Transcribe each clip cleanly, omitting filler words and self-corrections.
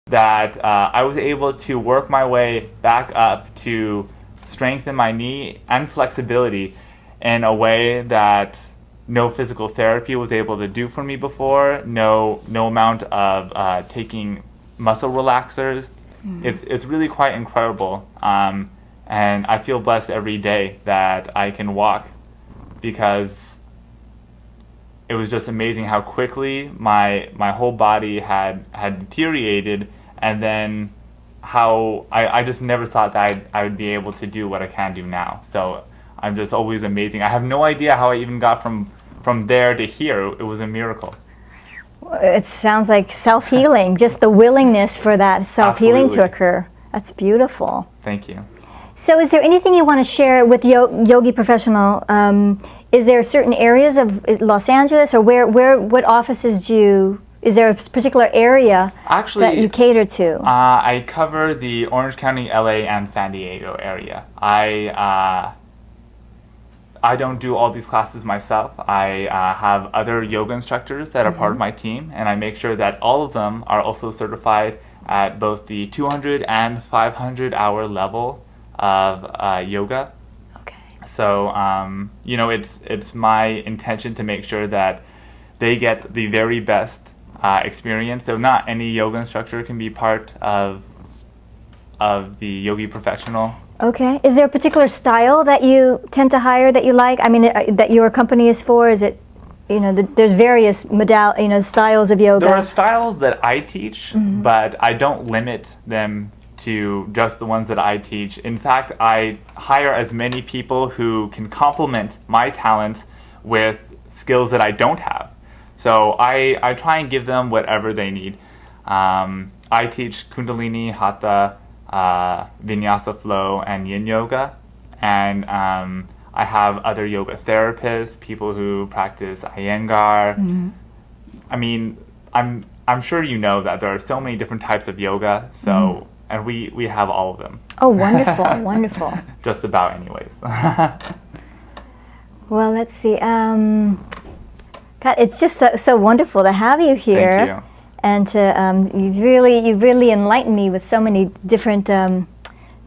that I was able to work my way back up to strengthen my knee and flexibility in a way that no physical therapy was able to do for me before. No amount of taking muscle relaxers. It's really quite incredible, and I feel blessed every day that I can walk, because it was just amazing how quickly my whole body had deteriorated, and then how I just never thought that I would be able to do what I can do now. So I'm just always amazing. I have no idea how I even got from there to here. It was a miracle. It sounds like self-healing, just the willingness for that self-healing to occur. That's beautiful. Thank you. So is there anything you want to share with Yogi Professional? Is there certain areas of Los Angeles, or what offices do you, is there a particular area that you cater to? I cover the Orange County, LA, and San Diego area. I don't do all these classes myself. I have other yoga instructors that are part of my team, and I make sure that all of them are also certified at both the 200 and 500 hour level of yoga. Okay. So, you know, it's my intention to make sure that they get the very best experience. So not any yoga instructor can be part of the Yogi Professional. Okay. Is there a particular style that you tend to hire that you like? I mean, that your company is for? Is it, you know, there's various styles of yoga. There are styles that I teach, but I don't limit them to just the ones that I teach. In fact, I hire as many people who can complement my talents with skills that I don't have. So I try and give them whatever they need. I teach Kundalini, Hatha, Vinyasa flow, and Yin yoga, and I have other yoga therapists, people who practice Iyengar. I mean, I'm sure you know that there are so many different types of yoga, so and we have all of them. Oh, wonderful, wonderful. Just about, anyways. Well, let's see. God, it's just so wonderful to have you here. Thank you. And to you've really enlightened me with so many different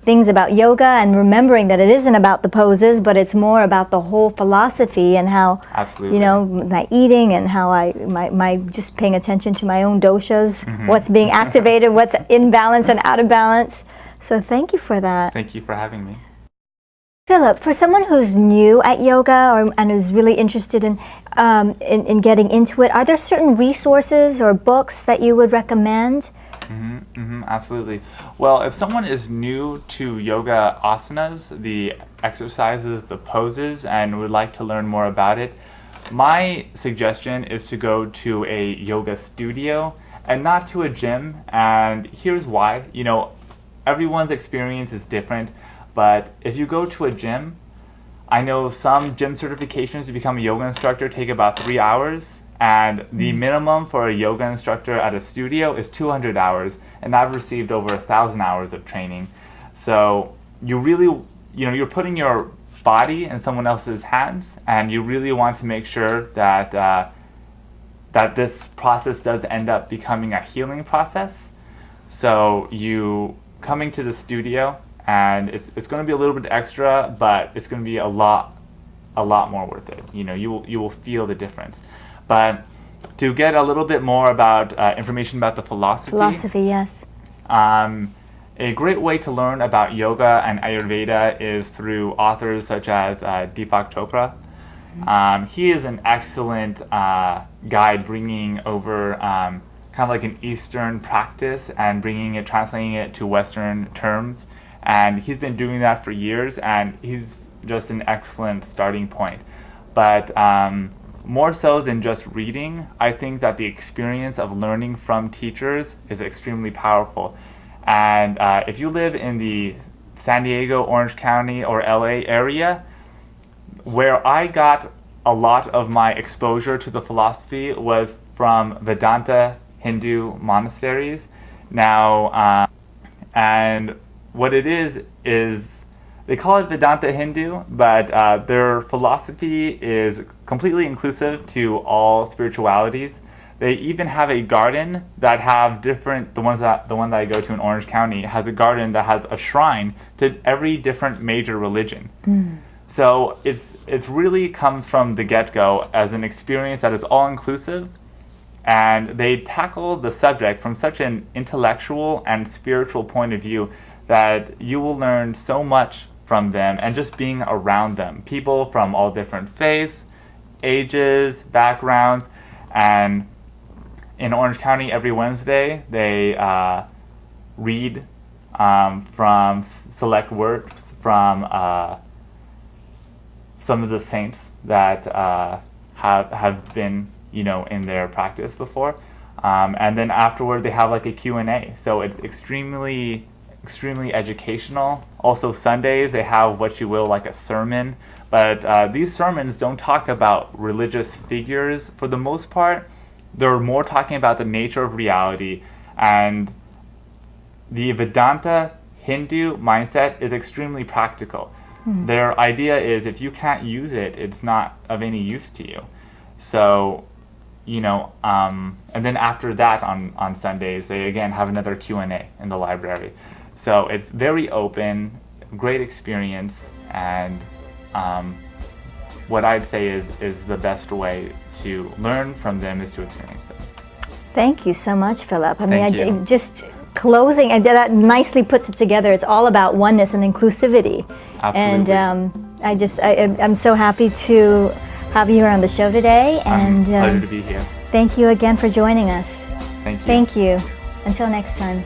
things about yoga, and remembering that it isn't about the poses, but it's more about the whole philosophy, and how, absolutely, you know, my eating, and how my just paying attention to my own doshas, what's being activated, what's in balance and out of balance. So thank you for that. Thank you for having me. Philip, for someone who's new at yoga and who's really interested in getting into it, are there certain resources or books that you would recommend? Absolutely. Well, if someone is new to yoga asanas, the exercises, the poses, and would like to learn more about it, my suggestion is to go to a yoga studio and not to a gym. And here's why. You know, everyone's experience is different. But if you go to a gym, I know some gym certifications to become a yoga instructor take about 3 hours, and the minimum for a yoga instructor at a studio is 200 hours, and I've received over 1,000 hours of training. So you really, you know, you're putting your body in someone else's hands, and you really want to make sure that that this process does end up becoming a healing process. So you coming to the studio, and it's going to be a little bit extra, but it's going to be a lot more worth it. You know, you will feel the difference. But to get a little bit more about information about the philosophy. Philosophy, yes. A great way to learn about yoga and Ayurveda is through authors such as Deepak Chopra. He is an excellent guide, bringing over kind of like an Eastern practice and translating it to Western terms. And he's been doing that for years, and he's just an excellent starting point. But more so than just reading, I think that the experience of learning from teachers is extremely powerful. And if you live in the San Diego, Orange County, or LA area, where I got a lot of my exposure to the philosophy was from Vedanta Hindu monasteries. Now, and what it is they call it Vedanta Hindu, but their philosophy is completely inclusive to all spiritualities. They even have a garden that have different, the one that I go to in Orange County has a garden that has a shrine to every different major religion. So it really comes from the get-go as an experience that is all-inclusive, and they tackle the subject from such an intellectual and spiritual point of view that you will learn so much from them and just being around them. People from all different faiths, ages, backgrounds, and in Orange County every Wednesday they read from select works from some of the saints that have been, you know, in their practice before, and then afterward they have like a Q&A. So it's extremely educational. Also Sundays they have what you will like a sermon, but these sermons don't talk about religious figures for the most part. They're more talking about the nature of reality, and the Vedanta Hindu mindset is extremely practical. Their idea is if you can't use it, it's not of any use to you. So, you know, and then after that on Sundays, they again have another Q&A in the library. So it's very open, great experience, and what I'd say is the best way to learn from them is to experience them. Thank you so much, Philip. I Thank mean, you. just closing, and that nicely puts it together. It's all about oneness and inclusivity. Absolutely. And I'm so happy to have you here on the show today. And pleasure to be here. thank you again for joining us. Thank you. Thank you. Until next time.